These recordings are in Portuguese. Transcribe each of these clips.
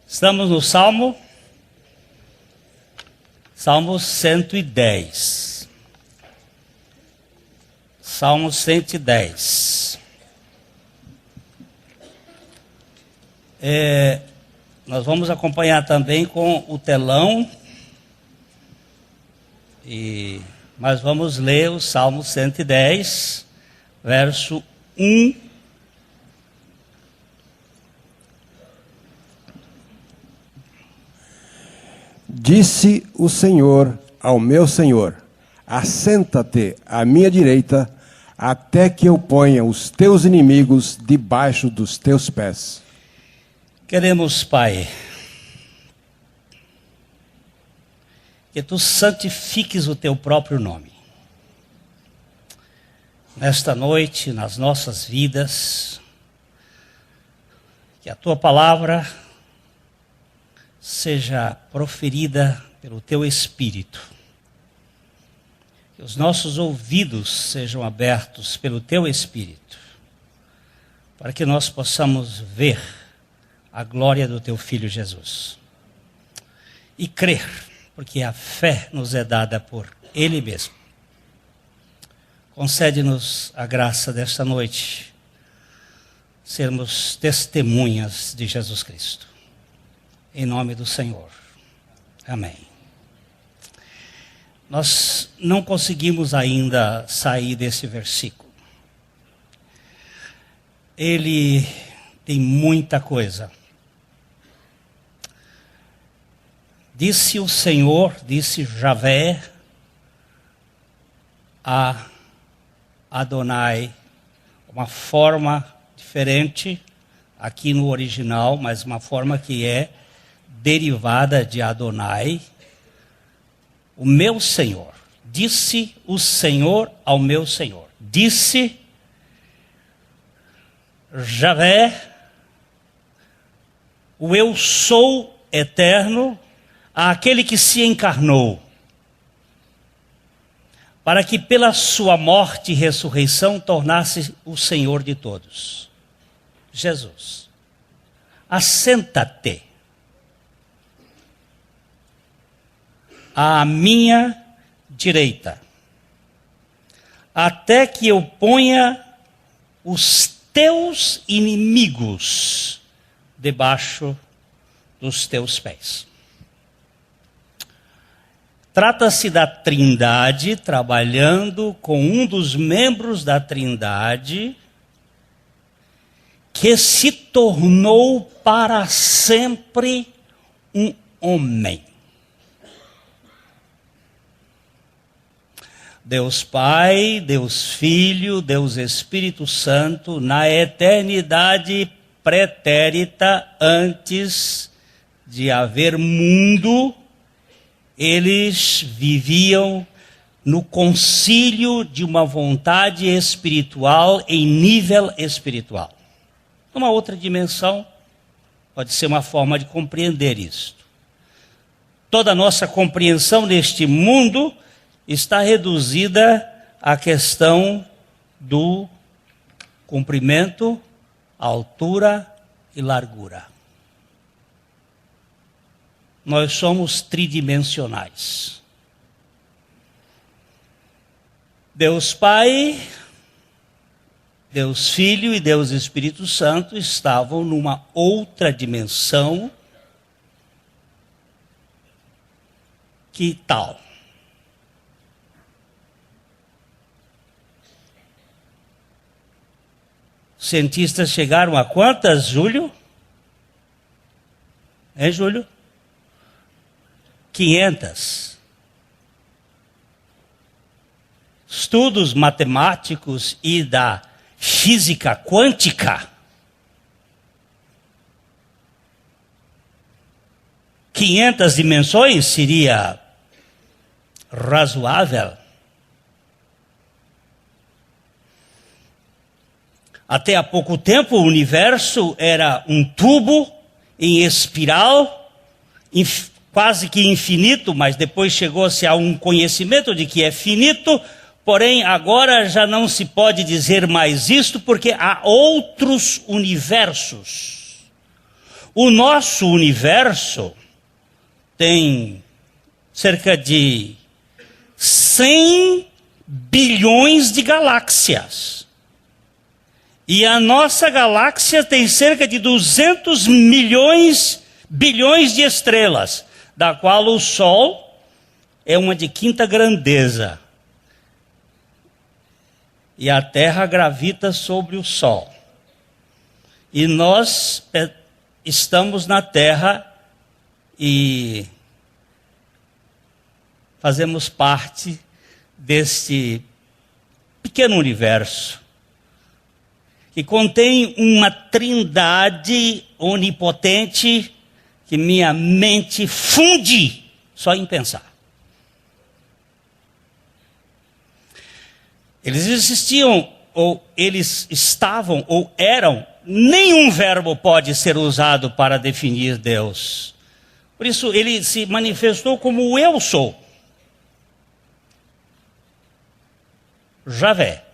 Estamos no Salmo 110. Salmo 110. Nós vamos acompanhar também com o telão, mas vamos ler o Salmo 110, verso 1. Disse o Senhor ao meu Senhor: assenta-te à minha direita, até que eu ponha os teus inimigos debaixo dos teus pés. Queremos, Pai, que Tu santifiques o Teu próprio nome. Nesta noite, nas nossas vidas, que a Tua palavra seja proferida pelo Teu Espírito. Que os nossos ouvidos sejam abertos pelo Teu Espírito, para que nós possamos ver a glória do Teu Filho Jesus. E crer, porque a fé nos é dada por Ele mesmo. Concede-nos a graça desta noite, sermos testemunhas de Jesus Cristo. Em nome do Senhor. Amém. Nós não conseguimos ainda sair desse versículo. Ele tem muita coisa. Disse o Senhor, disse Javé a Adonai, uma forma diferente aqui no original, mas uma forma que é derivada de Adonai. O meu Senhor, disse o Senhor ao meu Senhor, disse Javé, o eu sou eterno, àquele que se encarnou, para que pela sua morte e ressurreição tornasse o Senhor de todos. Jesus, assenta-te à minha direita, até que eu ponha os teus inimigos debaixo dos teus pés. Trata-se da Trindade trabalhando com um dos membros da Trindade que se tornou para sempre um homem. Deus Pai, Deus Filho, Deus Espírito Santo, na eternidade pretérita, antes de haver mundo, eles viviam no concílio de uma vontade espiritual em nível espiritual. Uma outra dimensão pode ser uma forma de compreender isto. Toda a nossa compreensão neste mundo está reduzida à questão do comprimento, altura e largura. Nós somos tridimensionais. Deus Pai, Deus Filho e Deus Espírito Santo estavam numa outra dimensão. Que tal? Cientistas chegaram a quantas, Júlio? É, Júlio? 500. Estudos matemáticos e da física quântica. 500 dimensões seria razoável. Até há pouco tempo o universo era um tubo em espiral, quase que infinito, mas depois chegou-se a um conhecimento de que é finito, porém agora já não se pode dizer mais isto, porque há outros universos. O nosso universo tem cerca de 100 bilhões de galáxias. E a nossa galáxia tem cerca de 200 bilhões de estrelas, da qual o Sol é uma de quinta grandeza. E a Terra gravita sobre o Sol. E nós estamos na Terra e fazemos parte deste pequeno universo que contém uma trindade onipotente que minha mente funde só em pensar. Eles existiam, ou eles estavam, ou eram. Nenhum verbo pode ser usado para definir Deus. Por isso ele se manifestou como o eu sou. Javé.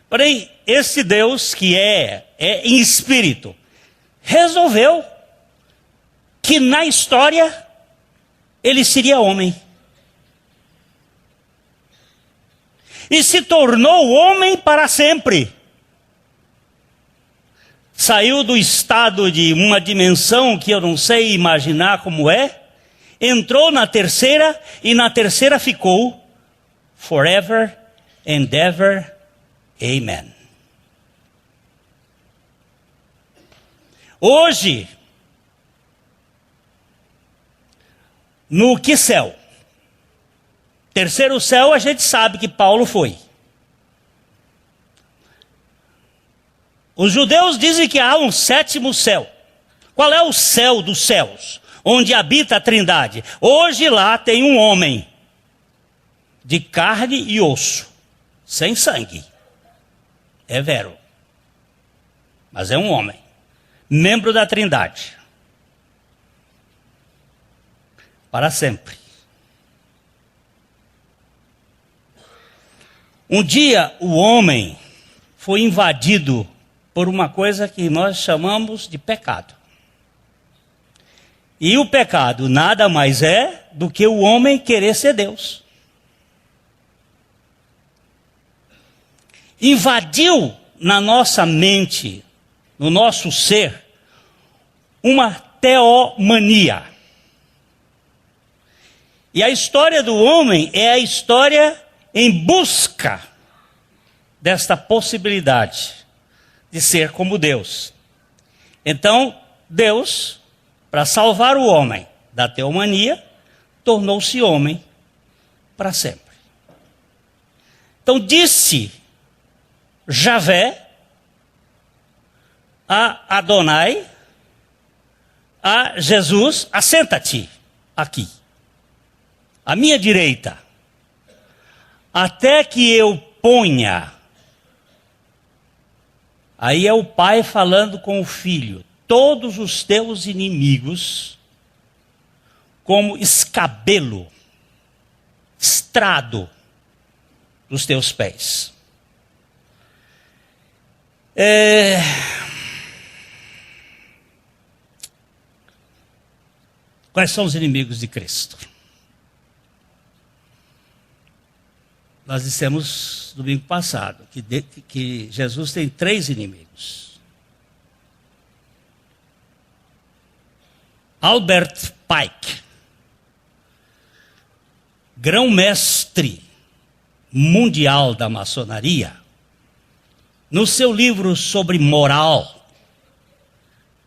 Porém, esse Deus que é em espírito, resolveu que na história ele seria homem. E se tornou homem para sempre. Saiu do estado de uma dimensão que eu não sei imaginar como é, entrou na terceira e na terceira ficou forever and ever. Amen. Hoje, no que céu? Terceiro céu, a gente sabe que Paulo foi. Os judeus dizem que há um sétimo céu. Qual é o céu dos céus? Onde habita a Trindade. Hoje lá tem um homem de carne e osso, sem sangue. É vero. Mas é um homem, membro da Trindade. Para sempre. Um dia o homem foi invadido por uma coisa que nós chamamos de pecado. E o pecado nada mais é do que o homem querer ser Deus. Invadiu na nossa mente, no nosso ser, uma teomania. E a história do homem é a história em busca desta possibilidade de ser como Deus. Então, Deus, para salvar o homem da teomania, tornou-se homem para sempre. Então disse Javé a Adonai, a Jesus: assenta-te aqui, à minha direita, até que eu ponha. Aí é o pai falando com o filho: todos os teus inimigos como escabelo, estrado dos teus pés. Quais são os inimigos de Cristo? Nós dissemos domingo passado que Jesus tem 3 inimigos. Albert Pike, grão-mestre mundial da maçonaria, no seu livro sobre moral,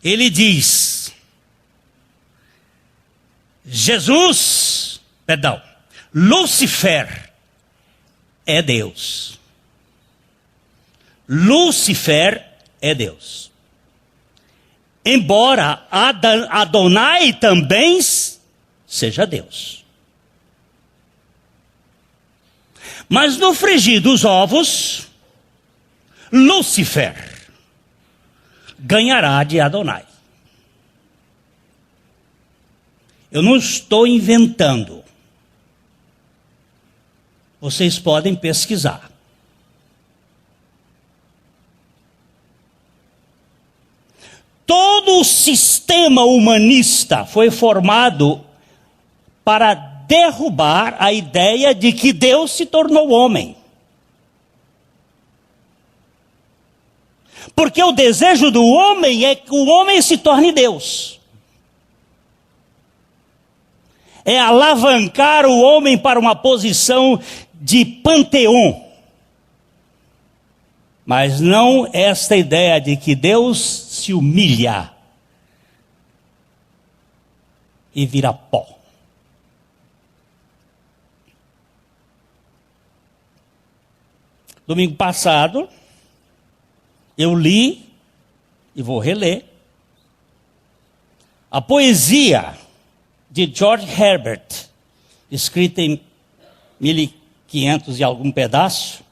ele diz: Lúcifer é Deus. Lúcifer é Deus. Embora Adonai também seja Deus. Mas no frigir dos ovos, Lúcifer ganhará de Adonai. Eu não estou inventando. Vocês podem pesquisar. sistema humanista foi formado para derrubar a ideia de que Deus se tornou homem. Porque o desejo do homem é que o homem se torne Deus. É alavancar o homem para uma posição de panteão. Mas não esta ideia de que Deus se humilha e vira pó. Domingo passado, eu li, e vou reler, a poesia de George Herbert, escrita em 1500 e algum pedaço,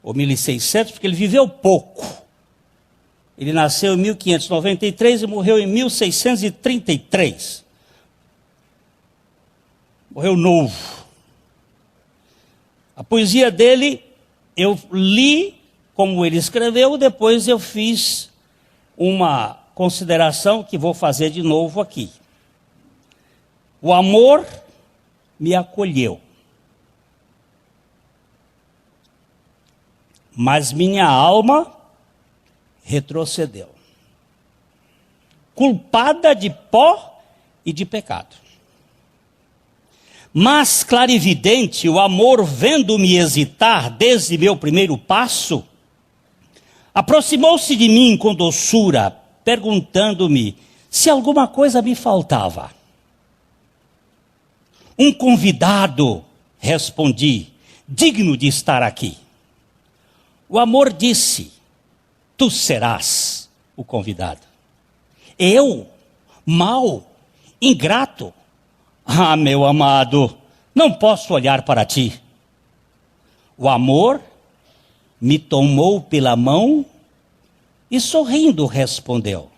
ou 1600, porque ele viveu pouco. Ele nasceu em 1593 e morreu em 1633. Morreu novo. A poesia dele, eu li como ele escreveu, depois eu fiz uma consideração que vou fazer de novo aqui. O amor me acolheu, mas minha alma retrocedeu, culpada de pó e de pecado. Mas clarividente, o amor, vendo-me hesitar desde meu primeiro passo, aproximou-se de mim com doçura, perguntando-me se alguma coisa me faltava. Um convidado, respondi, digno de estar aqui. O amor disse, tu serás o convidado. Eu, mau, ingrato, ah, meu amado, não posso olhar para ti. O amor me tomou pela mão e sorrindo respondeu.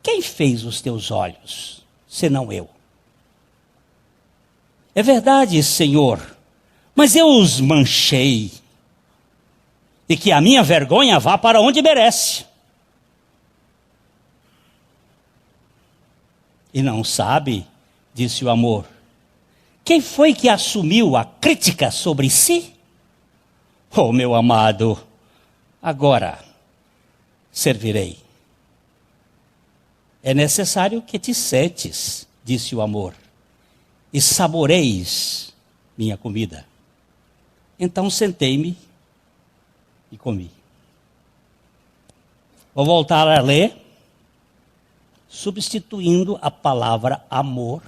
Quem fez os teus olhos, senão eu? É verdade, Senhor, mas eu os manchei. E que a minha vergonha vá para onde merece. E não sabe, disse o amor, quem foi que assumiu a crítica sobre si? Oh, meu amado, agora servirei. É necessário que te sentes, disse o amor, e saboreis minha comida. Então sentei-me e comi. Vou voltar a ler, substituindo a palavra amor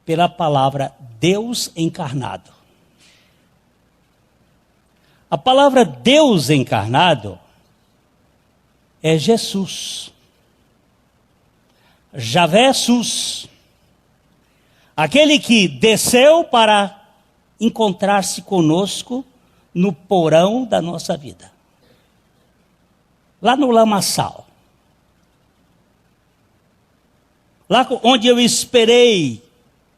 pela palavra Deus encarnado. A palavra Deus encarnado é Jesus. Javé Sus. Aquele que desceu para encontrar-se conosco no porão da nossa vida. Lá no lamaçal. Lá onde eu esperei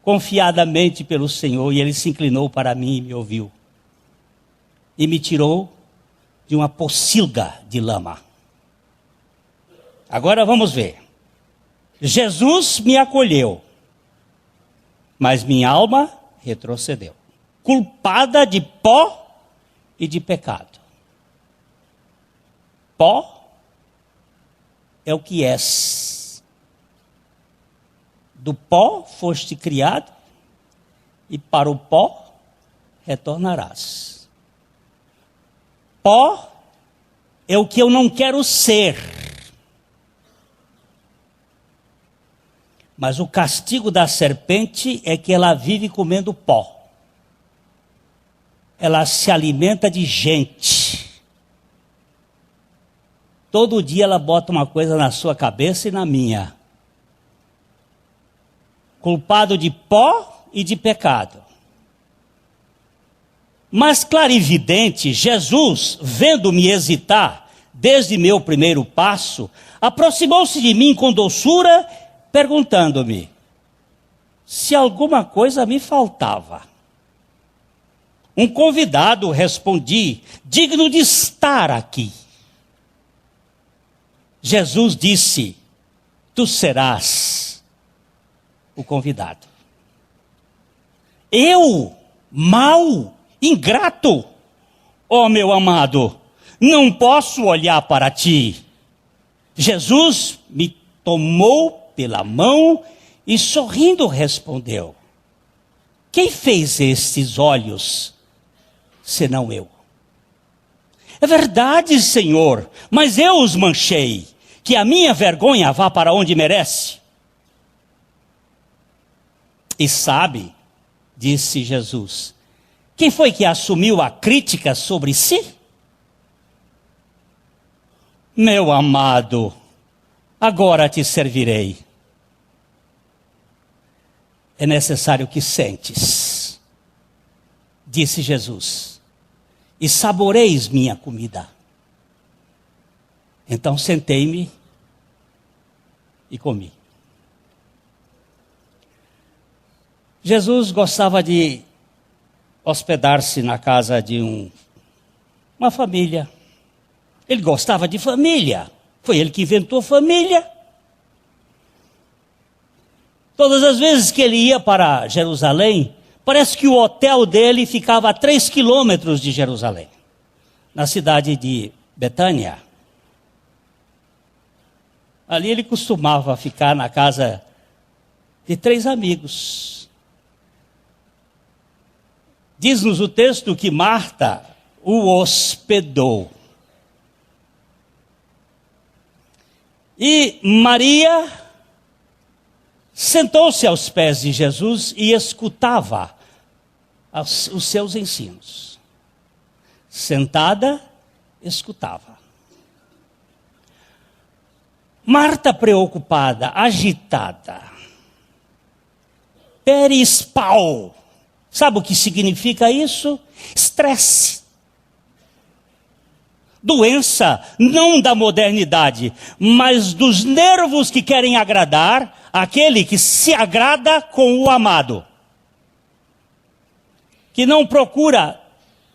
confiadamente pelo Senhor, e Ele se inclinou para mim e me ouviu. E me tirou de uma pocilga de lama. Agora vamos ver. Jesus me acolheu, mas minha alma retrocedeu, culpada de pó e de pecado. Pó é o que és. Do pó foste criado, e para o pó retornarás. Pó é o que eu não quero ser. Mas o castigo da serpente é que ela vive comendo pó. Ela se alimenta de gente. Todo dia ela bota uma coisa na sua cabeça e na minha. Culpado de pó e de pecado. Mas clarividente, Jesus, vendo-me hesitar desde meu primeiro passo, aproximou-se de mim com doçura, perguntando-me se alguma coisa me faltava. Um convidado, respondi, digno de estar aqui. Jesus disse: tu serás o convidado. Eu, mau, ingrato, ó meu amado, não posso olhar para ti. Jesus me tomou pela mão e sorrindo respondeu: quem fez estes olhos, senão eu? É verdade, Senhor, mas eu os manchei, que a minha vergonha vá para onde merece. E sabe, disse Jesus, quem foi que assumiu a crítica sobre si? Meu amado, agora te servirei. É necessário que sentes, disse Jesus, e saboreis minha comida. Então sentei-me e comi. Jesus gostava de hospedar-se na casa de uma família. Ele gostava de família. Foi ele que inventou família. Todas as vezes que ele ia para Jerusalém, parece que o hotel dele ficava a 3 quilômetros de Jerusalém, na cidade de Betânia. Ali ele costumava ficar na casa de 3 amigos. Diz-nos o texto que Marta o hospedou. E Maria sentou-se aos pés de Jesus e escutava os seus ensinos. Sentada, escutava. Marta preocupada, agitada. Perispau. Sabe o que significa isso? Estresse. Doença, não da modernidade, mas dos nervos que querem agradar aquele que se agrada com o amado. Que não procura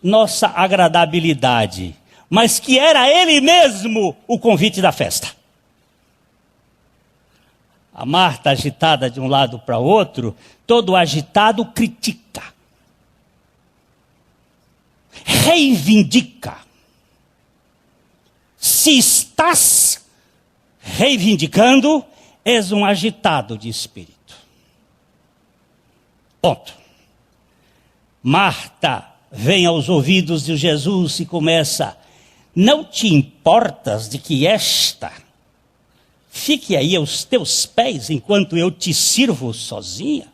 nossa agradabilidade, mas que era ele mesmo o convite da festa. A Marta, agitada de um lado para o outro, todo agitado critica, reivindica. Se estás reivindicando, és um agitado de espírito. Ponto. Marta vem aos ouvidos de Jesus e começa: não te importas de que esta fique aí aos teus pés enquanto eu te sirvo sozinha?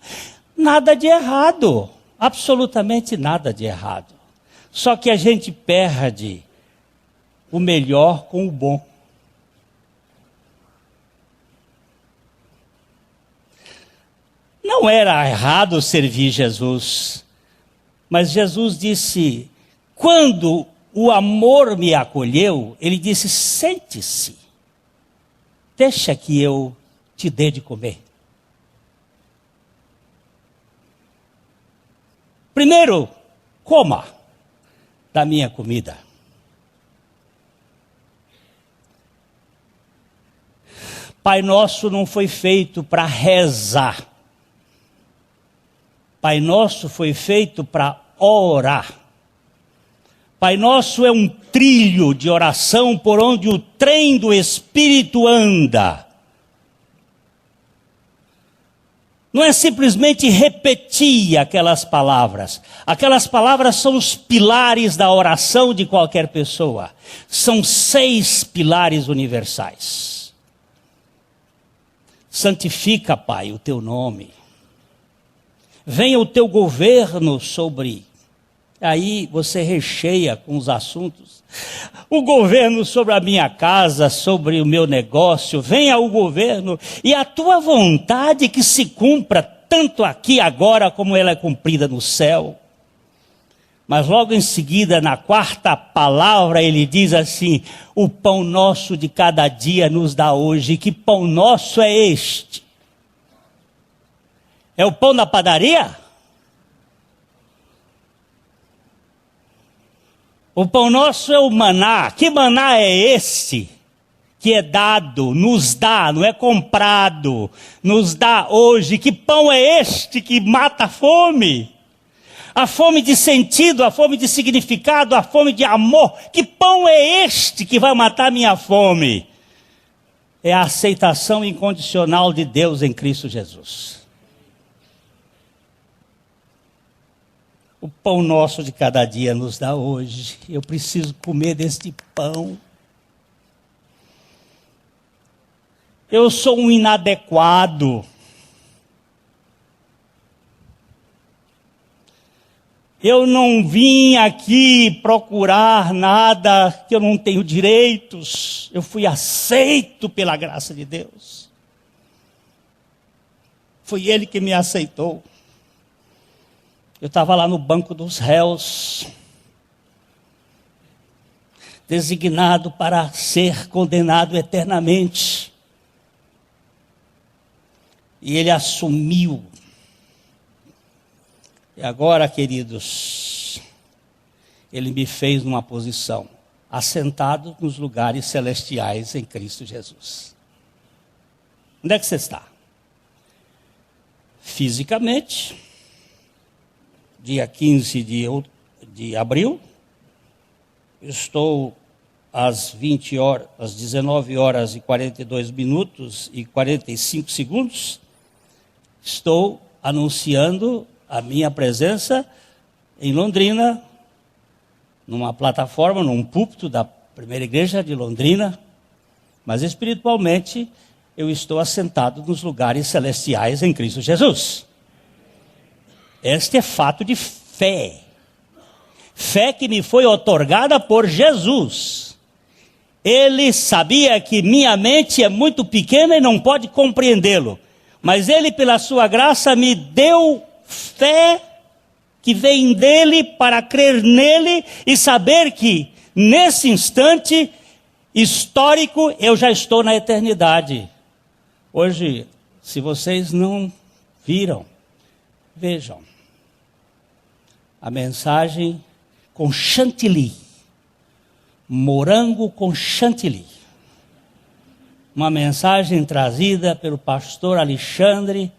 Nada de errado, absolutamente nada de errado. Só que a gente perde o melhor com o bom. Não era errado servir Jesus, mas Jesus disse, quando o amor me acolheu, ele disse: sente-se, deixa que eu te dê de comer. Primeiro, coma da minha comida. Pai Nosso não foi feito para rezar. Pai Nosso foi feito para orar. Pai Nosso é um trilho de oração por onde o trem do Espírito anda. Não é simplesmente repetir aquelas palavras. Aquelas palavras são os pilares da oração de qualquer pessoa. São 6 pilares universais. Santifica, Pai, o teu nome. Venha o teu governo sobre... Aí você recheia com os assuntos. O governo sobre a minha casa, sobre o meu negócio. Venha o governo e a tua vontade que se cumpra tanto aqui agora como ela é cumprida no céu. Mas logo em seguida, na 4ª palavra, ele diz assim: o pão nosso de cada dia nos dá hoje. Que pão nosso é este? É o pão da padaria? O pão nosso é o maná. Que maná é esse que é dado, nos dá, não é comprado, nos dá hoje. Que pão é este que mata a fome? A fome de sentido, a fome de significado, a fome de amor. Que pão é este que vai matar minha fome? É a aceitação incondicional de Deus em Cristo Jesus. O pão nosso de cada dia nos dá hoje. Eu preciso comer deste pão. Eu sou um inadequado. Eu não vim aqui procurar nada que eu não tenho direitos. Eu fui aceito pela graça de Deus. Foi Ele que me aceitou. Eu estava lá no banco dos réus, designado para ser condenado eternamente. E Ele assumiu. E agora, queridos, Ele me fez numa posição, assentado nos lugares celestiais em Cristo Jesus. Onde é que você está? Fisicamente, dia 15 de abril, estou às 19 horas e 42 minutos e 45 segundos, estou anunciando a minha presença em Londrina, numa plataforma, num púlpito da primeira igreja de Londrina, mas espiritualmente eu estou assentado nos lugares celestiais em Cristo Jesus. Este é fato de fé. Fé que me foi otorgada por Jesus. Ele sabia que minha mente é muito pequena e não pode compreendê-lo. Mas Ele, pela sua graça, me deu fé que vem dEle para crer nele e saber que, nesse instante histórico, eu já estou na eternidade. Hoje, se vocês não viram, vejam. A mensagem com chantilly. Morango com chantilly. Uma mensagem trazida pelo pastor Alexandre,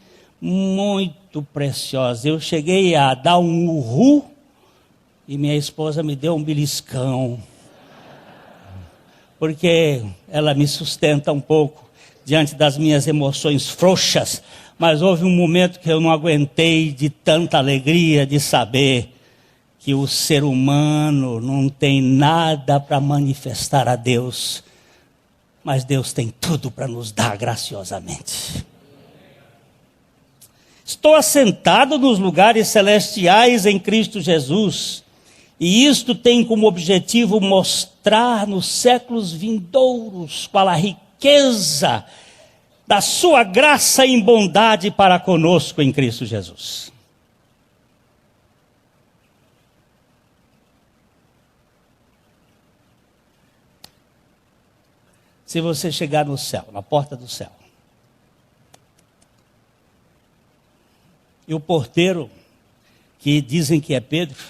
muito preciosa. Eu cheguei a dar um uhul e minha esposa me deu um beliscão. Porque ela me sustenta um pouco diante das minhas emoções frouxas. Mas houve um momento que eu não aguentei de tanta alegria de saber que o ser humano não tem nada para manifestar a Deus, mas Deus tem tudo para nos dar graciosamente. Estou assentado nos lugares celestiais em Cristo Jesus, e isto tem como objetivo mostrar nos séculos vindouros qual a riqueza da sua graça e bondade para conosco em Cristo Jesus. Se você chegar no céu, na porta do céu, e o porteiro, que dizem que é Pedro,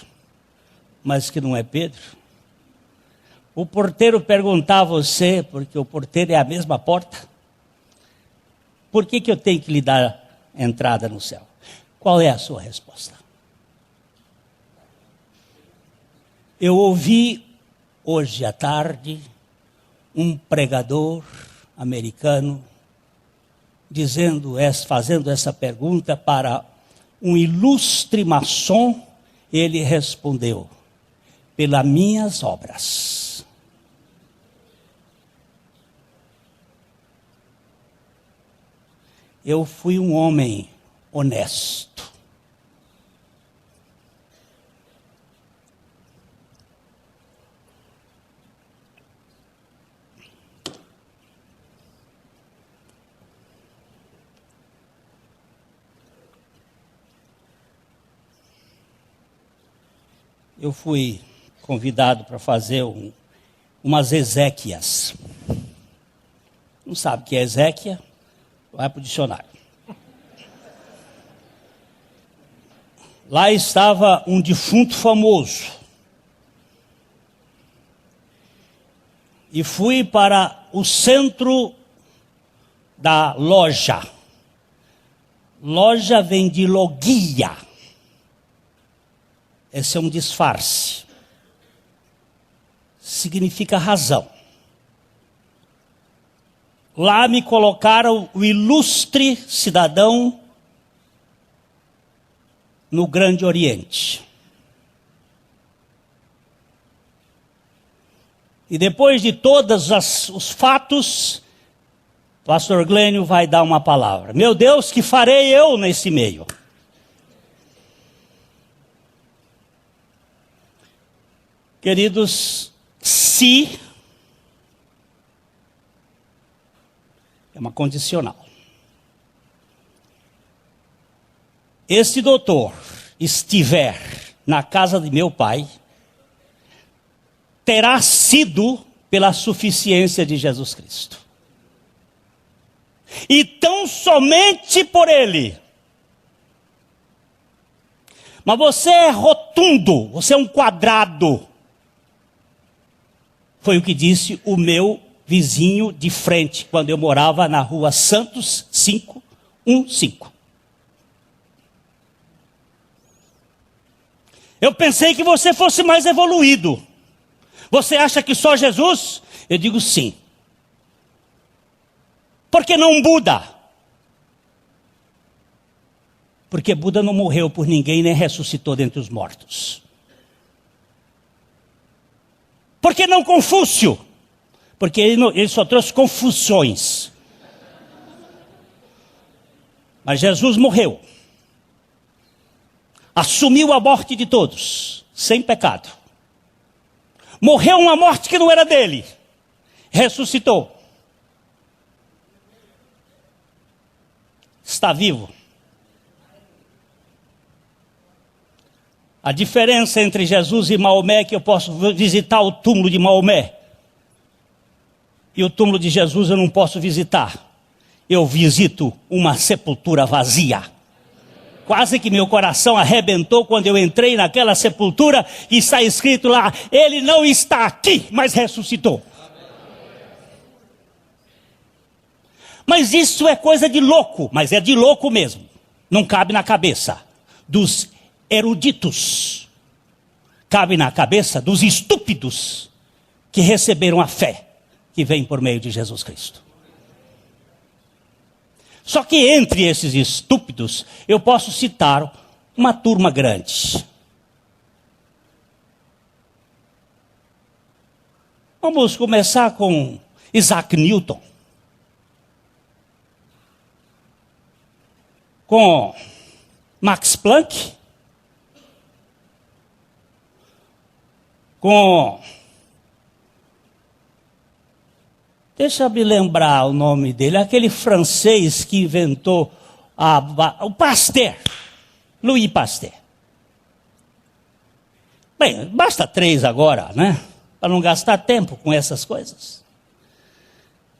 mas que não é Pedro, o porteiro perguntar a você, porque o porteiro é a mesma porta, por que eu tenho que lhe dar entrada no céu? Qual é a sua resposta? Eu ouvi hoje à tarde um pregador americano fazendo essa pergunta para um ilustre maçom. Ele respondeu: pelas minhas obras. Eu fui um homem honesto. Eu fui convidado para fazer umas exéquias. Não sabe o que é exéquia? Vai para o dicionário. Lá estava um defunto famoso. e fui para o centro da loja. Loja vem de logia. Esse é um disfarce. Significa razão. Lá me colocaram o ilustre cidadão no Grande Oriente. E depois de todos os fatos, o pastor Glênio vai dar uma palavra. Meu Deus, que farei eu nesse meio? Queridos, se é uma condicional. Esse doutor estiver na casa de meu pai, terá sido pela suficiência de Jesus Cristo. E tão somente por ele. Mas você é rotundo, você é um quadrado. Foi o que disse o meu vizinho de frente, quando eu morava na rua Santos 515. Eu pensei que você fosse mais evoluído. Você acha que só Jesus? Eu digo sim. Por que não Buda? Porque Buda não morreu por ninguém, nem ressuscitou dentre os mortos. Por que não Confúcio? Porque ele só trouxe confusões. Mas Jesus morreu. Assumiu a morte de todos, sem pecado. Morreu uma morte que não era dele. Ressuscitou. Está vivo. A diferença entre Jesus e Maomé é que eu posso visitar o túmulo de Maomé. E o túmulo de Jesus eu não posso visitar. Eu visito uma sepultura vazia. Quase que meu coração arrebentou quando eu entrei naquela sepultura e está escrito lá, ele não está aqui, mas ressuscitou. Mas isso é coisa de louco, mas é de louco mesmo. Não cabe na cabeça dos eruditos. Cabe na cabeça dos estúpidos que receberam a fé que vem por meio de Jesus Cristo. Só que entre esses estúpidos, eu posso citar uma turma grande. Vamos começar com Isaac Newton. Com Max Planck. Com... Deixa eu me lembrar o nome dele, aquele francês que inventou o Pasteur, Louis Pasteur. Bem, basta 3 agora, né? Para não gastar tempo com essas coisas.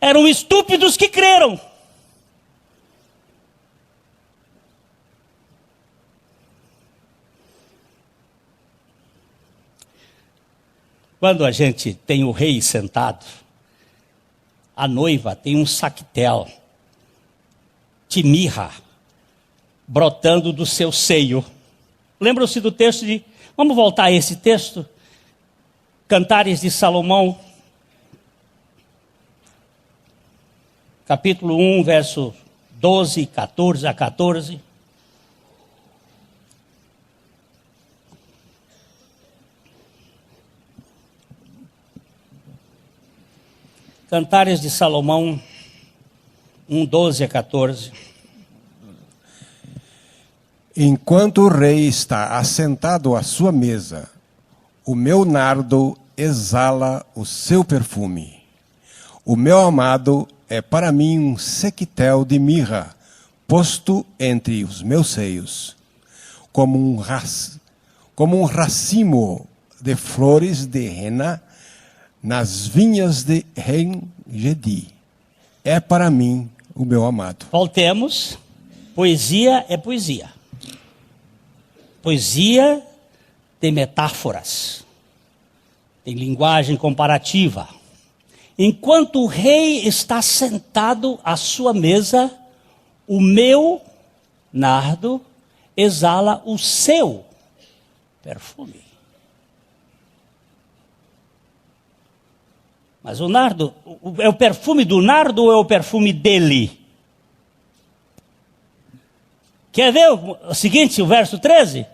Eram estúpidos que creram. Quando a gente tem o rei sentado, a noiva tem um saquetel de mirra brotando do seu seio. Lembram-se do texto de... Vamos voltar a esse texto? Cantares de Salomão, capítulo 1, verso 12, 14 a 14. Cantares de Salomão, 1, 12 a 14. Enquanto o rei está assentado à sua mesa, o meu nardo exala o seu perfume. O meu amado é para mim um sequitel de mirra, posto entre os meus seios, como um racimo de flores de rena, nas vinhas de Ren-Gedi. É para mim o meu amado. Voltemos. Poesia é poesia. Poesia tem metáforas. Tem linguagem comparativa. Enquanto o rei está sentado à sua mesa, o meu nardo exala o seu perfume. Mas o nardo, é o perfume do nardo ou é o perfume dele? Quer ver o seguinte, o verso 13?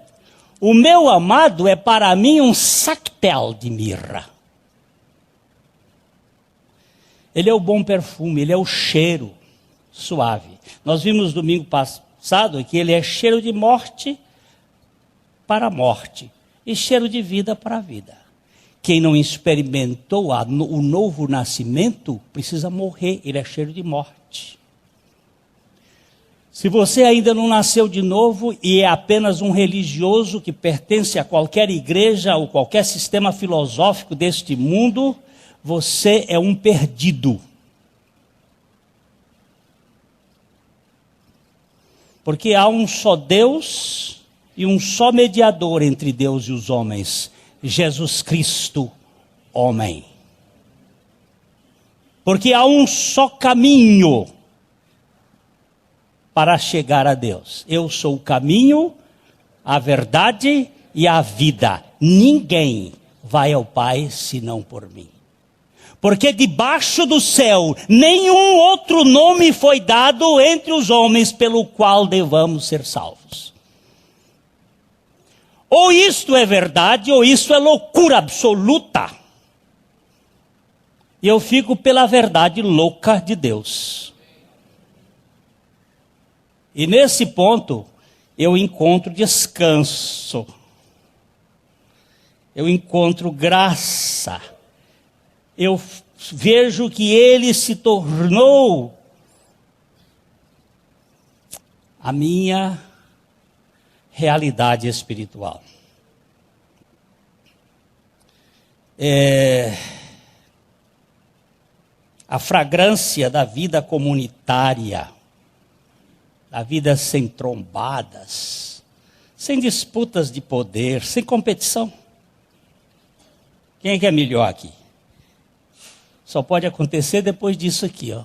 O meu amado é para mim um sactel de mirra. Ele é o bom perfume, ele é o cheiro suave. Nós vimos domingo passado que ele é cheiro de morte para a morte e cheiro de vida para a vida. Quem não experimentou o novo nascimento precisa morrer, ele é cheiro de morte. Se você ainda não nasceu de novo e é apenas um religioso que pertence a qualquer igreja ou qualquer sistema filosófico deste mundo, você é um perdido. Porque há um só Deus e um só mediador entre Deus e os homens, Jesus Cristo, homem. Porque há um só caminho para chegar a Deus. Eu sou o caminho, a verdade e a vida. Ninguém vai ao Pai senão por mim. Porque debaixo do céu nenhum outro nome foi dado entre os homens pelo qual devamos ser salvos. Ou isto é verdade, ou isto é loucura absoluta. E eu fico pela verdade louca de Deus. E nesse ponto, eu encontro descanso. Eu encontro graça. Eu vejo que ele se tornou a minha realidade espiritual. A fragrância da vida comunitária, da vida sem trombadas, sem disputas de poder, sem competição. Quem é que é melhor aqui? Só pode acontecer depois disso aqui, ó.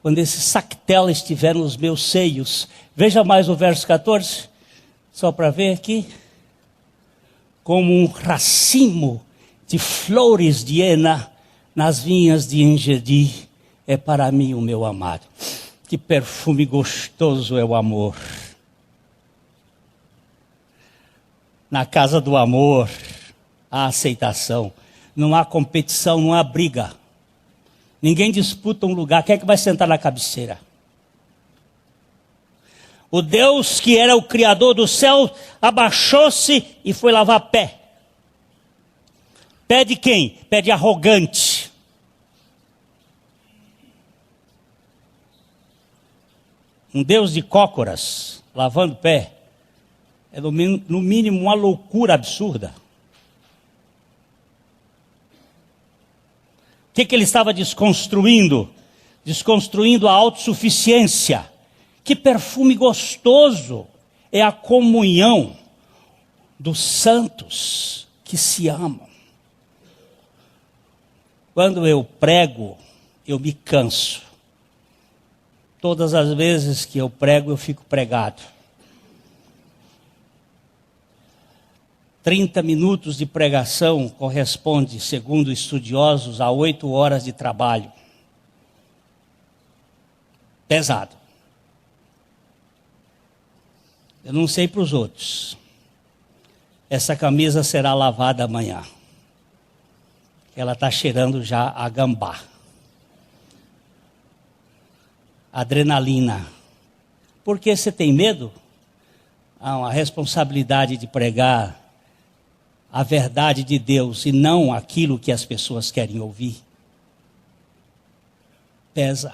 Quando esse sactel estiver nos meus seios. Veja mais o verso 14, só para ver aqui. Como um racimo de flores de hena nas vinhas de Engedi, é para mim o meu amado. Que perfume gostoso é o amor. Na casa do amor, há aceitação. Não há competição, não há briga. Ninguém disputa um lugar. Quem é que vai sentar na cabeceira? O Deus que era o Criador do céu abaixou-se e foi lavar pé. Pé de quem? Pé de arrogante. Um Deus de cócoras lavando pé é no mínimo uma loucura absurda. O que ele estava desconstruindo? Desconstruindo a autossuficiência. Que perfume gostoso é a comunhão dos santos que se amam. Quando eu prego, eu me canso. Todas as vezes que eu prego, eu fico pregado. 30 minutos de pregação corresponde, segundo estudiosos, a 8 horas de trabalho. Pesado. Eu não sei para os outros. Essa camisa será lavada amanhã. Ela está cheirando já a gambá. Adrenalina. Por que você tem medo? Há uma responsabilidade de pregar a verdade de Deus e não aquilo que as pessoas querem ouvir. Pesa.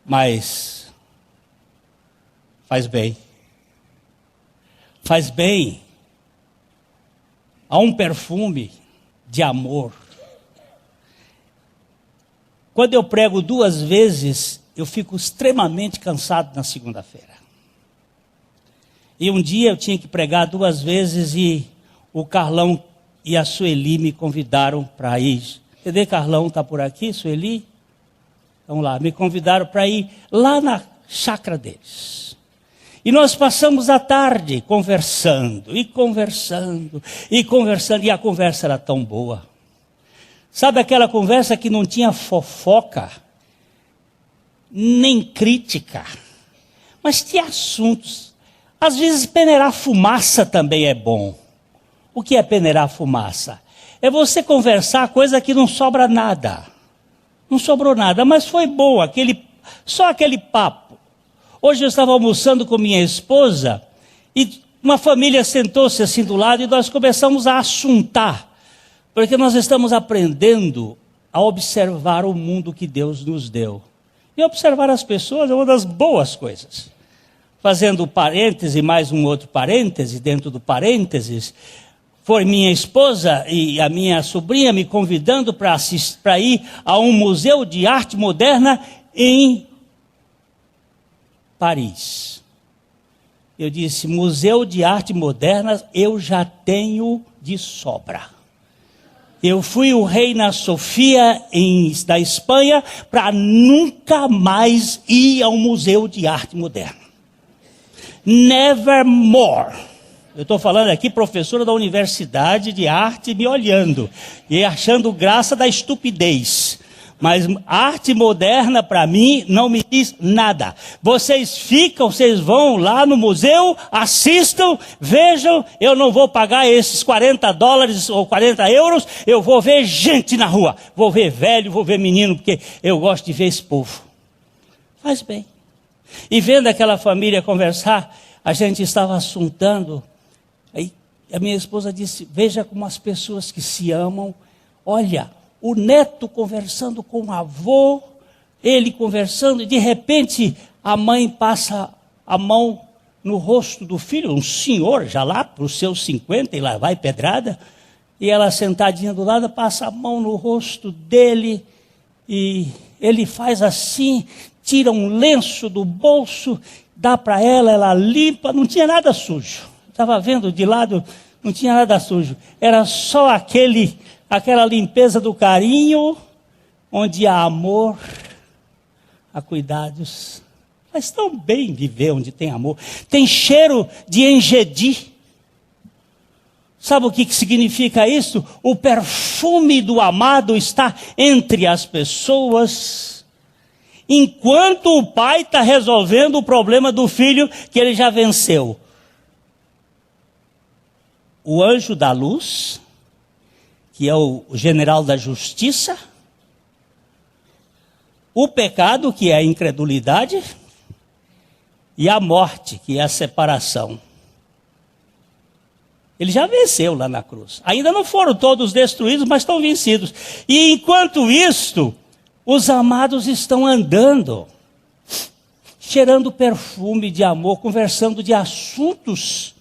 Mas faz bem. Faz bem. Há um perfume de amor. Quando eu prego 2 vezes, eu fico extremamente cansado na segunda-feira. E um dia eu tinha que pregar 2 vezes e o Carlão e a Sueli me convidaram para ir. Cadê Carlão? Está por aqui, Sueli? Vamos lá, me convidaram para ir lá na chácara deles. E nós passamos a tarde conversando, e conversando, e conversando, e a conversa era tão boa. Sabe aquela conversa que não tinha fofoca, nem crítica, mas tinha assuntos. Às vezes peneirar fumaça também é bom. O que é peneirar fumaça? É você conversar coisa que não sobra nada. Não sobrou nada, mas foi bom, só aquele papo. Hoje eu estava almoçando com minha esposa e uma família sentou-se assim do lado e nós começamos a assuntar. Porque nós estamos aprendendo a observar o mundo que Deus nos deu. E observar as pessoas é uma das boas coisas. Fazendo parêntese, mais um outro parêntese, dentro do parênteses, foi minha esposa e a minha sobrinha me convidando para ir a um museu de arte moderna em Paris. Eu disse, museu de arte moderna eu já tenho de sobra. Eu fui o Reina Sofia da Espanha para nunca mais ir ao museu de arte moderna. Nevermore. Eu estou falando aqui, professora da Universidade de Arte, me olhando e achando graça da estupidez. Mas arte moderna, para mim, não me diz nada. Vocês vão lá no museu, assistam, vejam, eu não vou pagar esses $40 ou 40 euros, eu vou ver gente na rua. Vou ver velho, vou ver menino, porque eu gosto de ver esse povo. Faz bem. E vendo aquela família conversar, a gente estava assuntando. Aí a minha esposa disse, veja como as pessoas que se amam, olha, o neto conversando com o avô, ele conversando, e de repente a mãe passa a mão no rosto do filho, um senhor já lá para os seus 50 e lá vai pedrada, e ela sentadinha do lado passa a mão no rosto dele e ele faz assim, tira um lenço do bolso, dá para ela, ela limpa, não tinha nada sujo. Estava vendo de lado, não tinha nada sujo, era só aquela limpeza do carinho, onde há amor, há cuidados. Faz tão bem viver onde tem amor. Tem cheiro de engedi. Sabe o que significa isso? O perfume do amado está entre as pessoas, enquanto o pai está resolvendo o problema do filho que ele já venceu. O anjo da luz, que é o general da justiça, o pecado, que é a incredulidade, e a morte, que é a separação. Ele já venceu lá na cruz. Ainda não foram todos destruídos, mas estão vencidos. E enquanto isto, os amados estão andando, cheirando perfume de amor, conversando de assuntos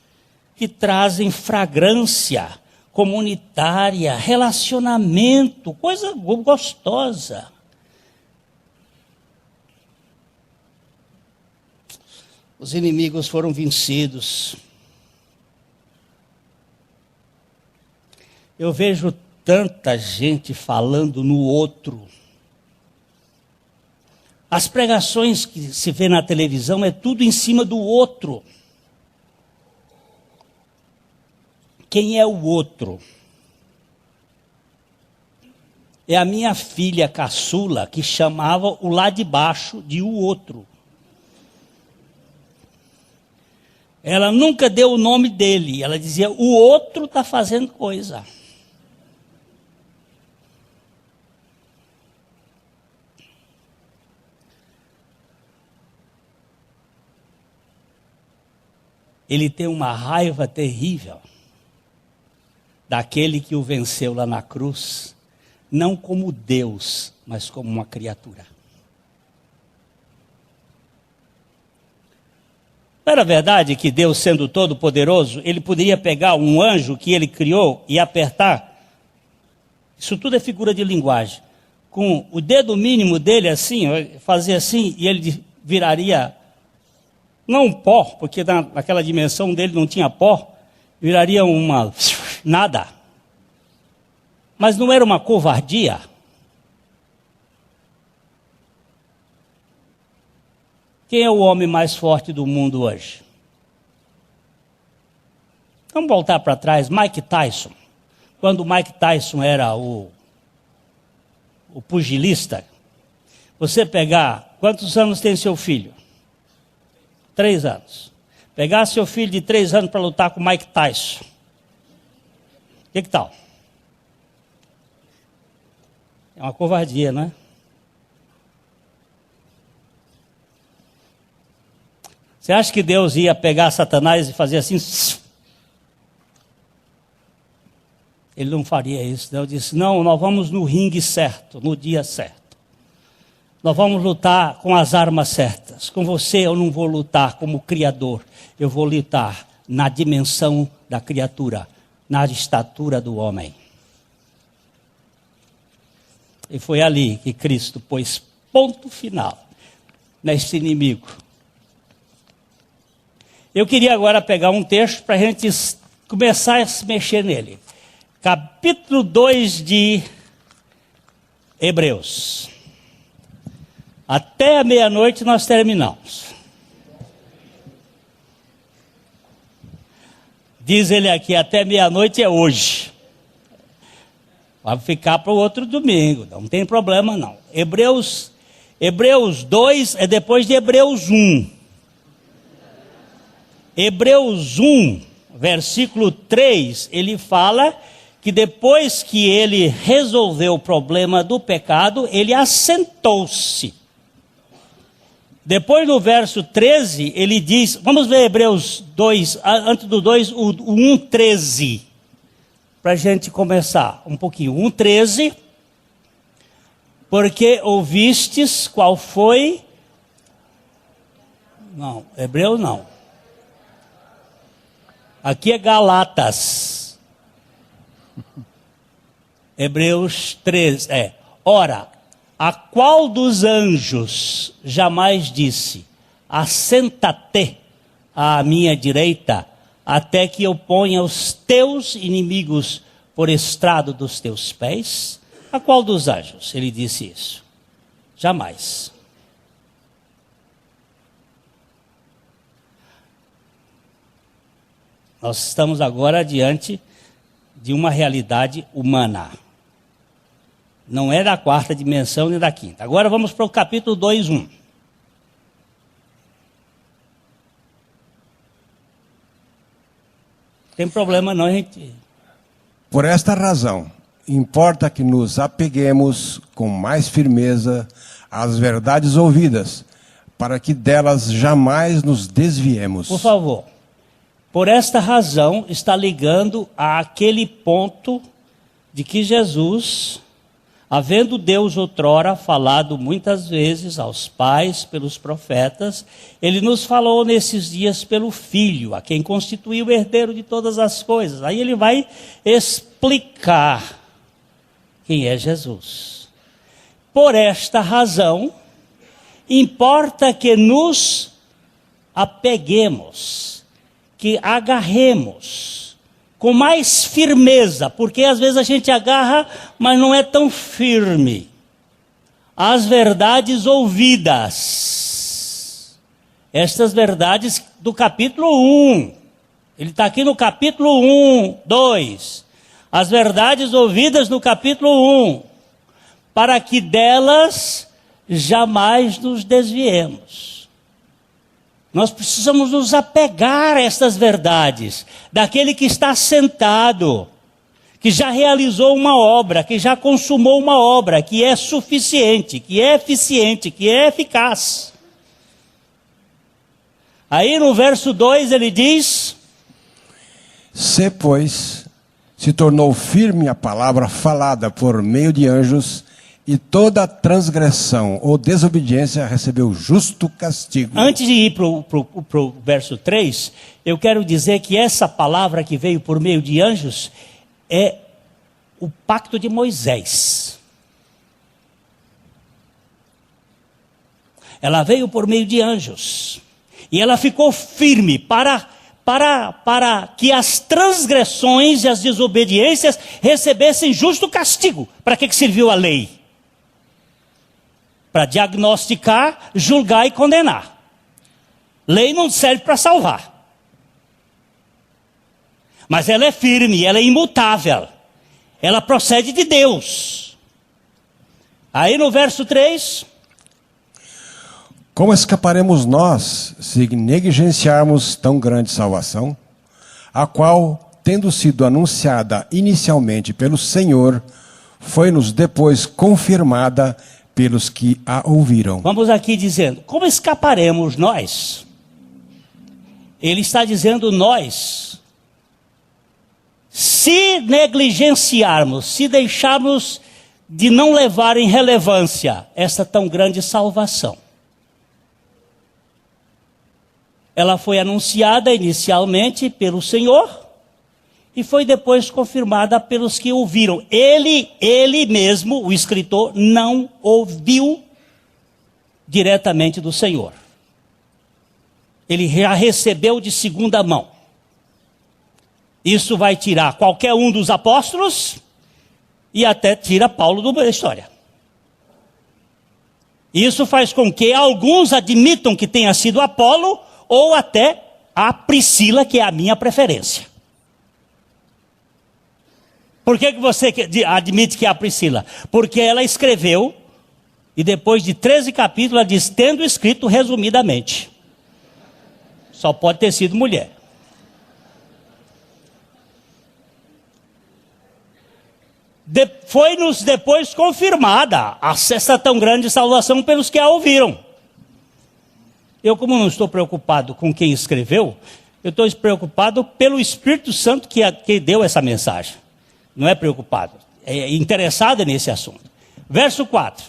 que trazem fragrância comunitária, relacionamento, coisa gostosa. Os inimigos foram vencidos. Eu vejo tanta gente falando no outro. As pregações que se vê na televisão é tudo em cima do outro. Quem é o outro? É a minha filha caçula que chamava o lá de baixo de o outro. Ela nunca deu o nome dele, ela dizia, o outro está fazendo coisa. Ele tem uma raiva terrível daquele que o venceu lá na cruz, não como Deus, mas como uma criatura. Não era verdade que Deus, sendo todo poderoso, ele poderia pegar um anjo que ele criou e apertar? Isso tudo é figura de linguagem. Com o dedo mínimo dele assim, fazer assim, e ele viraria não um pó, porque naquela dimensão dele não tinha pó, viraria uma nada. Mas não era uma covardia? Quem é o homem mais forte do mundo hoje? Vamos voltar para trás, Mike Tyson. Quando Mike Tyson era o pugilista, você pegar, quantos anos tem seu filho? 3 anos. Pegar seu filho de 3 anos para lutar com Mike Tyson. Que tal? É uma covardia, não é? Você acha que Deus ia pegar Satanás e fazer assim? Ele não faria isso. Deus disse, não, nós vamos no ringue certo, no dia certo. Nós vamos lutar com as armas certas. Com você eu não vou lutar como criador. Eu vou lutar na dimensão da criatura, na estatura do homem. E foi ali que Cristo pôs ponto final nesse inimigo. Eu queria agora pegar um texto para a gente começar a se mexer nele. Capítulo 2 de Hebreus. Até a meia-noite nós terminamos. Diz ele aqui, até meia-noite é hoje. Vai ficar para o outro domingo, não tem problema não. Hebreus 2 é depois de Hebreus 1. Hebreus 1, versículo 3, ele fala que depois que ele resolveu o problema do pecado, ele assentou-se. Depois no verso 13, ele diz, vamos ver Hebreus 2, antes do 2, o 1:13, para a gente começar um pouquinho. 1:13, porque ouvistes qual foi... Não, Hebreus não. Aqui é Galatas. Hebreus 13, ora, a qual dos anjos jamais disse, assenta-te à minha direita, até que eu ponha os teus inimigos por estrado dos teus pés? A qual dos anjos ele disse isso? Jamais. Nós estamos agora diante de uma realidade humana. Não é da 4ª dimensão nem da 5ª. Agora vamos para o capítulo 2:1. Tem problema não, gente. Por esta razão, importa que nos apeguemos com mais firmeza às verdades ouvidas, para que delas jamais nos desviemos. Por favor. Por esta razão, está ligando àquele ponto de que Jesus, havendo Deus outrora falado muitas vezes aos pais pelos profetas, ele nos falou nesses dias pelo Filho, a quem constituiu o herdeiro de todas as coisas. Aí ele vai explicar quem é Jesus. Por esta razão, importa que nos apeguemos, que agarremos com mais firmeza, porque às vezes a gente agarra, mas não é tão firme, as verdades ouvidas. Estas verdades do capítulo 1. Ele está aqui no capítulo 1, 2. As verdades ouvidas no capítulo 1. Para que delas jamais nos desviemos. Nós precisamos nos apegar a estas verdades, daquele que está sentado, que já realizou uma obra, que já consumou uma obra, que é suficiente, que é eficiente, que é eficaz. Aí no verso 2 ele diz: Se, pois, se tornou firme a palavra falada por meio de anjos, e toda transgressão ou desobediência recebeu justo castigo. Antes de ir para o verso 3, eu quero dizer que essa palavra que veio por meio de anjos é o pacto de Moisés. Ela veio por meio de anjos. E ela ficou firme para que as transgressões e as desobediências recebessem justo castigo. Para que serviu a lei? Para diagnosticar, julgar e condenar. Lei não serve para salvar. Mas ela é firme, ela é imutável. Ela procede de Deus. Aí no verso 3... Como escaparemos nós se negligenciarmos tão grande salvação, a qual, tendo sido anunciada inicialmente pelo Senhor, foi-nos depois confirmada pelos que a ouviram? Vamos aqui dizendo, como escaparemos nós? Ele está dizendo nós. Se negligenciarmos, se deixarmos de não levar em relevância essa tão grande salvação. Ela foi anunciada inicialmente pelo Senhor e foi depois confirmada pelos que ouviram. Ele mesmo, o escritor, não ouviu diretamente do Senhor. Ele já recebeu de segunda mão. Isso vai tirar qualquer um dos apóstolos e até tira Paulo da história. Isso faz com que alguns admitam que tenha sido Apolo ou até a Priscila, que é a minha preferência. Por que você admite que é a Priscila? Porque ela escreveu, e depois de 13 capítulos, ela diz, tendo escrito resumidamente. Só pode ter sido mulher. Foi-nos depois confirmada essa tão grande salvação pelos que a ouviram. Eu, como não estou preocupado com quem escreveu, eu estou preocupado pelo Espírito Santo que deu essa mensagem. Não é preocupado, é interessado nesse assunto. Verso 4.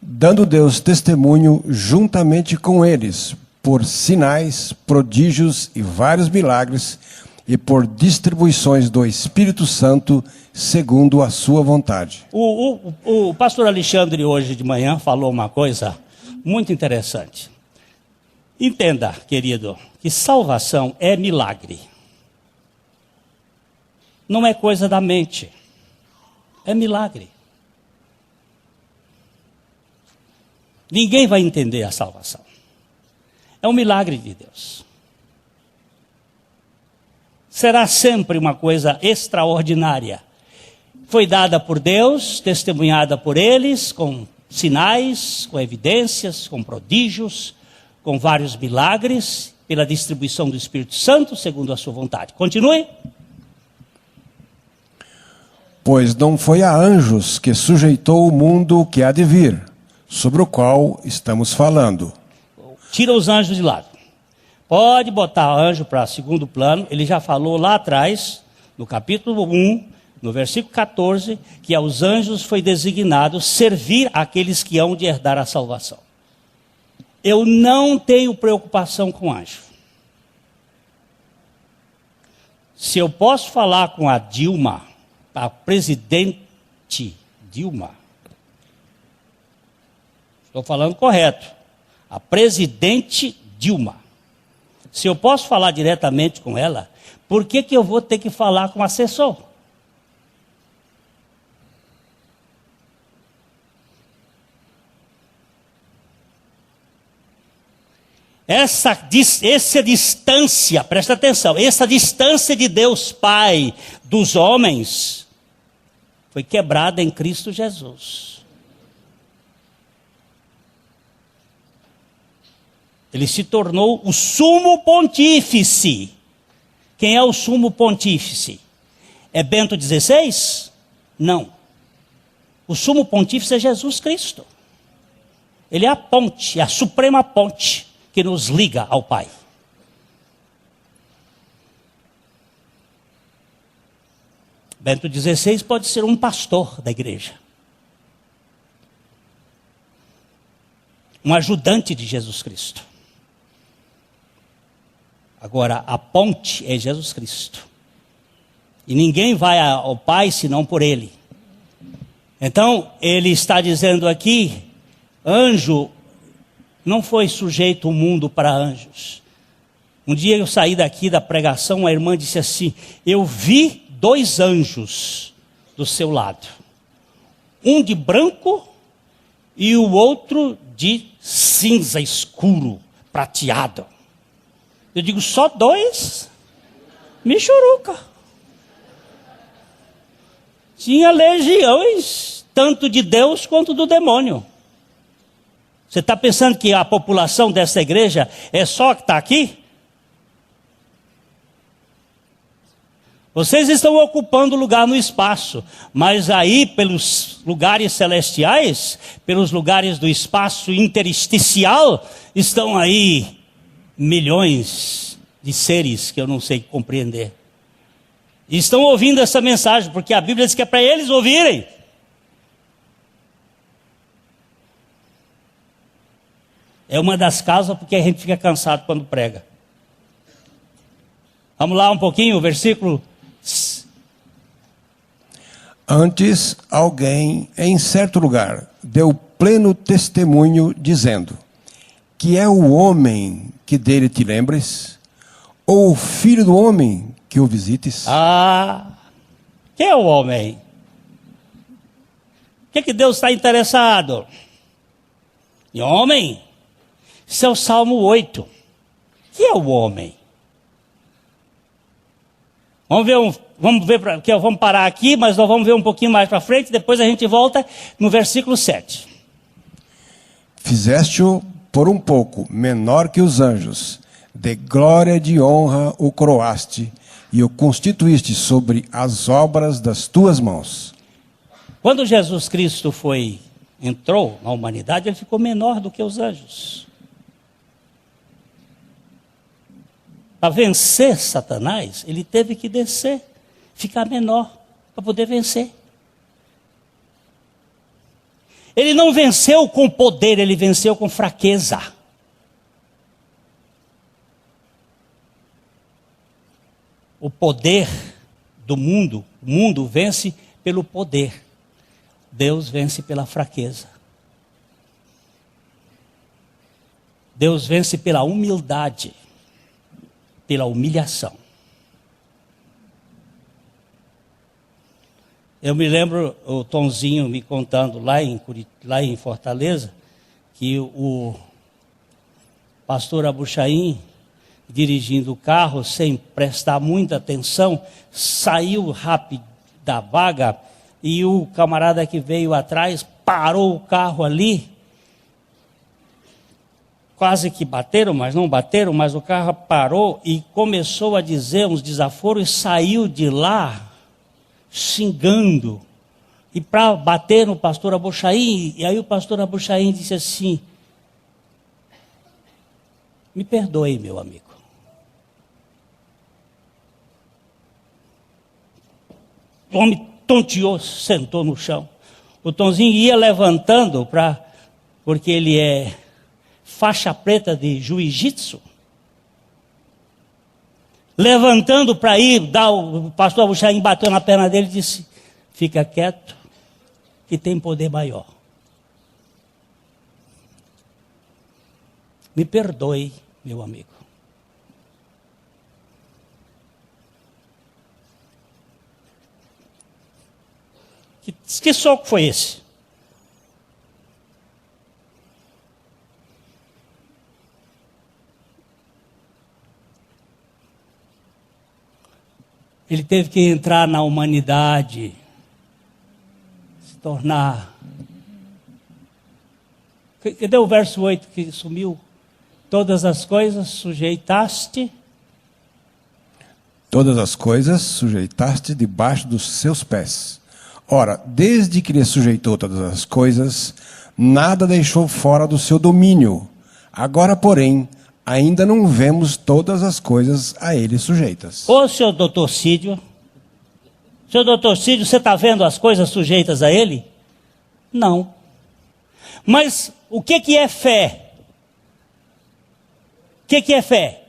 Dando Deus testemunho juntamente com eles, por sinais, prodígios e vários milagres, e por distribuições do Espírito Santo, segundo a sua vontade. O pastor Alexandre hoje de manhã falou uma coisa muito interessante. Entenda, querido, que salvação é milagre. Não é coisa da mente. É milagre. Ninguém vai entender a salvação. É um milagre de Deus. Será sempre uma coisa extraordinária. Foi dada por Deus, testemunhada por eles, com sinais, com evidências, com prodígios, com vários milagres, pela distribuição do Espírito Santo, segundo a sua vontade. Continue. Pois não foi a anjos que sujeitou o mundo que há de vir, sobre o qual estamos falando. Tira os anjos de lado. Pode botar anjo para segundo plano. Ele já falou lá atrás, no capítulo 1, no versículo 14, que aos anjos foi designado servir aqueles que hão de herdar a salvação. Eu não tenho preocupação com anjo. Se eu posso falar com a Dilma, a presidente Dilma, estou falando correto, a presidente Dilma, se eu posso falar diretamente com ela, por que eu vou ter que falar com o assessor? Essa distância, presta atenção, essa distância de Deus Pai dos homens foi quebrada em Cristo Jesus. Ele se tornou o sumo pontífice. Quem é o sumo pontífice? É Bento XVI? Não. O sumo pontífice é Jesus Cristo. Ele é a ponte, é a suprema ponte que nos liga ao Pai. Bento XVI pode ser um pastor da igreja. Um ajudante de Jesus Cristo. Agora, a ponte é Jesus Cristo. E ninguém vai ao Pai senão por Ele. Então, ele está dizendo aqui, anjo não foi sujeito o mundo para anjos. Um dia eu saí daqui da pregação, a irmã disse assim: eu vi 2 anjos do seu lado. Um de branco e o outro de cinza escuro, prateado. Eu digo, só 2? Michuruca. Tinha legiões, tanto de Deus quanto do demônio. Você está pensando que a população dessa igreja é só que está aqui? Vocês estão ocupando lugar no espaço, mas aí pelos lugares celestiais, pelos lugares do espaço intersticial, estão aí milhões de seres que eu não sei compreender. E estão ouvindo essa mensagem, porque a Bíblia diz que é para eles ouvirem. É uma das causas porque a gente fica cansado quando prega. Vamos lá um pouquinho, o versículo. Antes, alguém em certo lugar deu pleno testemunho, dizendo: que é o homem que dele te lembres, ou o filho do homem que o visites? Quem é o homem? O que Deus está interessado? Em homem? Isso é o Salmo 8. Quem é o homem? Vamos parar aqui, mas nós vamos ver um pouquinho mais para frente, depois a gente volta no versículo 7. Fizeste-o por um pouco menor que os anjos, de glória e de honra o coroaste, e o constituíste sobre as obras das tuas mãos. Quando Jesus Cristo entrou na humanidade, ele ficou menor do que os anjos. Para vencer Satanás, ele teve que descer, ficar menor, para poder vencer. Ele não venceu com poder, ele venceu com fraqueza. O poder do mundo, o mundo vence pelo poder. Deus vence pela fraqueza. Deus vence pela humildade, pela humilhação. Eu me lembro o Tonzinho me contando lá em Fortaleza, que o pastor Abuchaim, dirigindo o carro sem prestar muita atenção, saiu rápido da vaga e o camarada que veio atrás parou o carro ali. Quase que bateram, mas não bateram, mas o carro parou e começou a dizer uns desaforos e saiu de lá xingando. E para bater no pastor Abuchaim, e aí o pastor Abuchaim disse assim: me perdoe, meu amigo. O homem tonteou, sentou no chão. O Tonzinho ia levantando porque ele é faixa preta de jiu-jitsu, levantando para ir dar, o pastor Abuchaim bateu na perna dele e disse: fica quieto, que tem poder maior. Me perdoe, meu amigo. Que soco foi esse? Ele teve que entrar na humanidade, se tornar. Cadê o verso 8 que sumiu? Todas as coisas sujeitaste. Todas as coisas sujeitaste debaixo dos seus pés. Ora, desde que lhe sujeitou todas as coisas, nada deixou fora do seu domínio. Agora, porém, ainda não vemos todas as coisas a ele sujeitas. Ô, senhor doutor Cídio, você está vendo as coisas sujeitas a ele? Não. Mas o que é fé? O que é fé?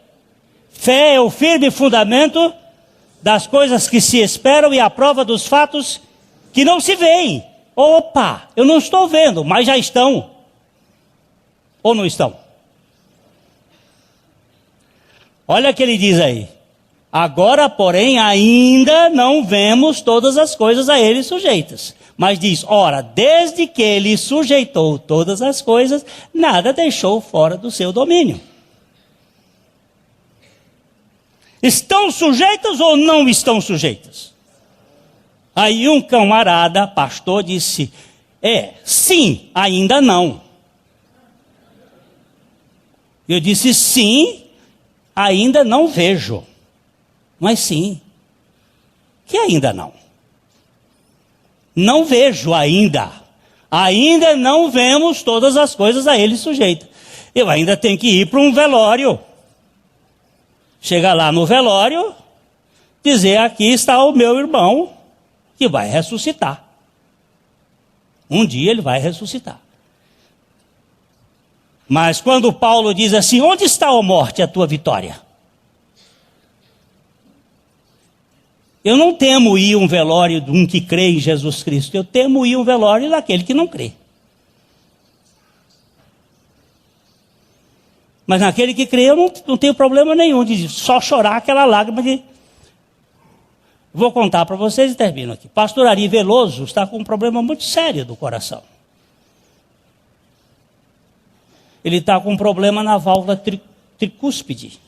Fé é o firme fundamento das coisas que se esperam e a prova dos fatos que não se veem. Opa, eu não estou vendo, mas já estão. Ou não estão? Olha o que ele diz aí. Agora, porém, ainda não vemos todas as coisas a ele sujeitas. Mas diz, ora, desde que ele sujeitou todas as coisas, nada deixou fora do seu domínio. Estão sujeitas ou não estão sujeitas? Aí um camarada, pastor, disse, sim, ainda não. Eu disse, sim, ainda não vejo. Mas sim, que ainda não. Não vejo ainda. Ainda não vemos todas as coisas a ele sujeitas. Eu ainda tenho que ir para um velório. Chegar lá no velório, dizer, aqui está o meu irmão, que vai ressuscitar. Um dia ele vai ressuscitar. Mas quando Paulo diz assim, onde está, ó morte, a tua vitória? Eu não temo ir a um velório de um que crê em Jesus Cristo. Eu temo ir a um velório daquele que não crê. Mas naquele que crê, eu não tenho problema nenhum de só chorar aquela lágrima de... Vou contar para vocês e termino aqui. Pastor Ari Veloso está com um problema muito sério do coração. Ele está com um problema na válvula tricúspide.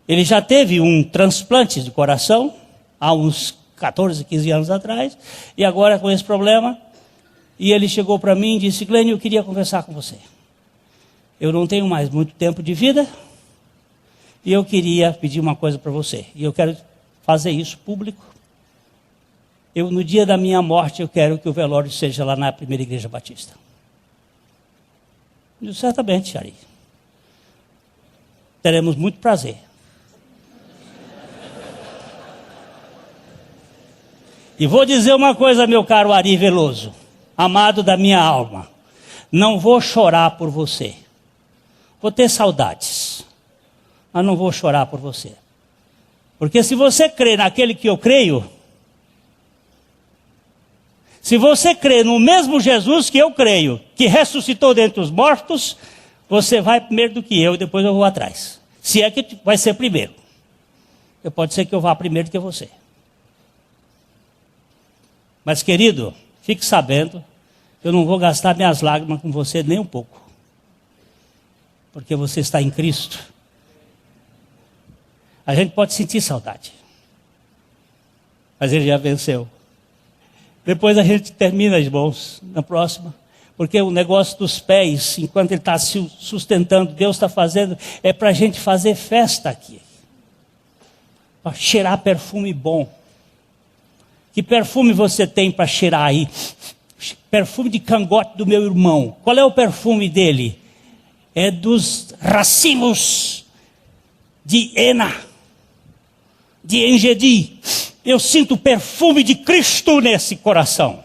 Ele já teve um transplante de coração, há uns 14, 15 anos atrás, e agora com esse problema, e ele chegou para mim e disse, Glênio, eu queria conversar com você. Eu não tenho mais muito tempo de vida, e eu queria pedir uma coisa para você, e eu quero fazer isso público. No dia da minha morte, eu quero que o velório seja lá na Primeira Igreja Batista. Eu disse, certamente, Ari. Teremos muito prazer. E vou dizer uma coisa, meu caro Ari Veloso, amado da minha alma, não vou chorar por você. Vou ter saudades, mas não vou chorar por você. Porque se você crê naquele que eu creio, se você crê no mesmo Jesus que eu creio, que ressuscitou dentre os mortos, você vai primeiro do que eu e depois eu vou atrás. Se é que vai ser primeiro. Pode ser que eu vá primeiro do que você. Mas, querido, fique sabendo, eu não vou gastar minhas lágrimas com você nem um pouco. Porque você está em Cristo. A gente pode sentir saudade. Mas ele já venceu. Depois a gente termina, irmãos, na próxima. Porque o negócio dos pés, enquanto ele está se sustentando, Deus está fazendo, é para a gente fazer festa aqui. Para cheirar perfume bom. Que perfume você tem para cheirar aí? Perfume de cangote do meu irmão. Qual é o perfume dele? É dos racimos de Ena, de Engedi. Eu sinto o perfume de Cristo nesse coração.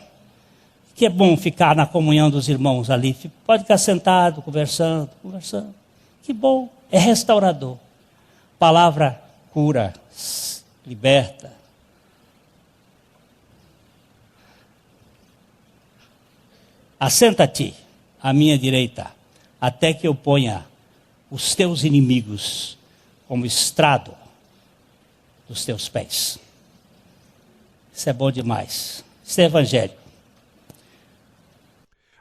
Que é bom ficar na comunhão dos irmãos ali. Pode ficar sentado, conversando. Que bom, é restaurador. Palavra cura, liberta. Assenta-te à minha direita, até que eu ponha os teus inimigos como estrado dos teus pés. Isso é bom demais. Isso é evangelho.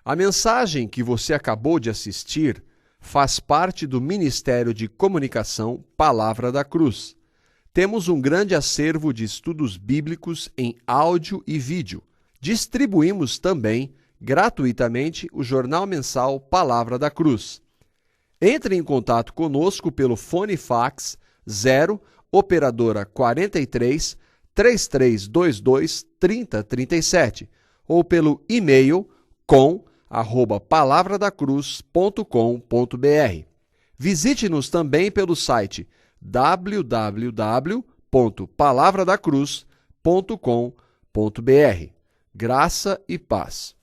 A mensagem que você acabou de assistir faz parte do Ministério de Comunicação Palavra da Cruz. Temos um grande acervo de estudos bíblicos em áudio e vídeo. Distribuímos também gratuitamente o jornal mensal Palavra da Cruz. Entre em contato conosco pelo fone fax 0 operadora 43 3322 3037 ou pelo e-mail com@palavradacruz.com.br. Visite-nos também pelo site www.palavradacruz.com.br. Graça e paz.